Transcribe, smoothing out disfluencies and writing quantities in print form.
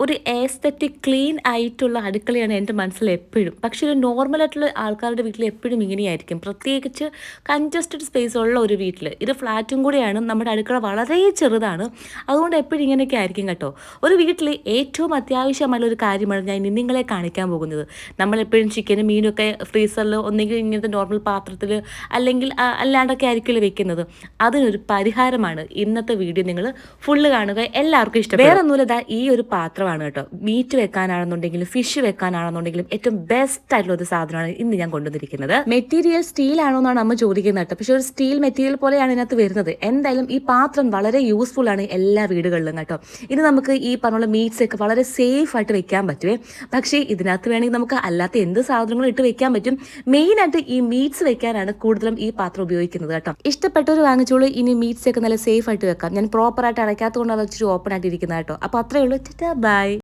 ഒരു aesthetic clean ആയിട്ടുള്ള അടുക്കളയാണ് എൻ്റെ മനസ്സിൽ എപ്പോഴും. പക്ഷേ ഒരു നോർമലായിട്ടുള്ള ആൾക്കാരുടെ വീട്ടിൽ എപ്പോഴും ഇങ്ങനെയായിരിക്കും. പ്രത്യേകിച്ച് കൺജസ്റ്റഡ് സ്പേസ് ഉള്ള ഒരു വീട്ടിൽ. ഇത് ഫ്ലാറ്റും കൂടിയാണ്. നമ്മുടെ അടുക്കള വളരെ ചെറുതാണ്. അതുകൊണ്ട് എപ്പോഴും ഇങ്ങനെയൊക്കെ ആയിരിക്കും കേട്ടോ. ഒരു വീട്ടിൽ ഏറ്റവും അത്യാവശ്യമായുള്ള ഒരു കാര്യമാണ് ഞാൻ ഇനി നിങ്ങളെ കാണിക്കാൻ പോകുന്നത്. നമ്മളെപ്പോഴും ചിക്കനും മീനൊക്കെ ഫ്രീസറിൽ ഒന്നെങ്കിൽ ഇങ്ങനത്തെ നോർമൽ പാത്രത്തിൽ അല്ലെങ്കിൽ അല്ലാണ്ടൊക്കെ ആയിരിക്കുമല്ലോ വെക്കുന്നത്. അതിനൊരു പരിഹാരമാണ് ഇന്നത്തെ വീഡിയോ. നിങ്ങൾ ഫുള്ള് കാണുക, എല്ലാവർക്കും ഇഷ്ടപ്പെടും. വേറെ ഒന്നുമില്ല, ഈ ഒരു പാത്രമാണ് കേട്ടോ. മീറ്റ് വെക്കാനാണെന്നുണ്ടെങ്കിലും ഫിഷ് വെക്കാനാണെന്നുണ്ടെങ്കിലും ഏറ്റവും ബെസ്റ്റ് ആയിട്ടുള്ള ഒരു സാധനമാണ് ഇന്ന് ഞാൻ കൊണ്ടുവന്നിരിക്കുന്നത്. മെറ്റീരിയൽ സ്റ്റീൽ ആണോ എന്നാണ് അമ്മ ചോദിക്കുന്നത് കേട്ടോ. പക്ഷെ ഒരു സ്റ്റീൽ മെറ്റീരിയൽ പോലെയാണ് ഇതിനകത്ത് വരുന്നത്. എന്തായാലും ഈ പാത്രം വളരെ യൂസ്ഫുൾ ആണ് എല്ലാ വീടുകളിലും കേട്ടോ. ഇത് നമുക്ക് ഈ പറഞ്ഞുള്ള മീറ്റ്സ് ഒക്കെ വളരെ സേഫ് ആയിട്ട് വെക്കാൻ പറ്റുമേ. പക്ഷേ ഇതിനകത്ത് വേണമെങ്കിൽ നമുക്ക് അല്ലാത്ത എന്ത് സാധനങ്ങളും ഇട്ട് വെക്കാൻ പറ്റും. മെയിനായിട്ട് ഈ മീറ്റ്സ് വെക്കാനാണ് കൂടുതലും ഈ പാത്രം ഉപയോഗിക്കുന്നത് കേട്ടോ. ഇഷ്ടപ്പെട്ടവർ വാങ്ങിച്ചോളൂ. ഇനി മീറ്റ്സ് ഒക്കെ നല്ല സേഫ് ആയിട്ട് വെക്കാം. ഞാൻ പ്രോപ്പറായിട്ട് അടയ്ക്കാത്തതുകൊണ്ട് അത് ഇച്ചിരി ഓപ്പൺ ആയിട്ട് ഇരിക്കുന്നത് കേട്ടോ. അപ്പോൾ അത്രയേ ഉള്ളൂ. ബൈ.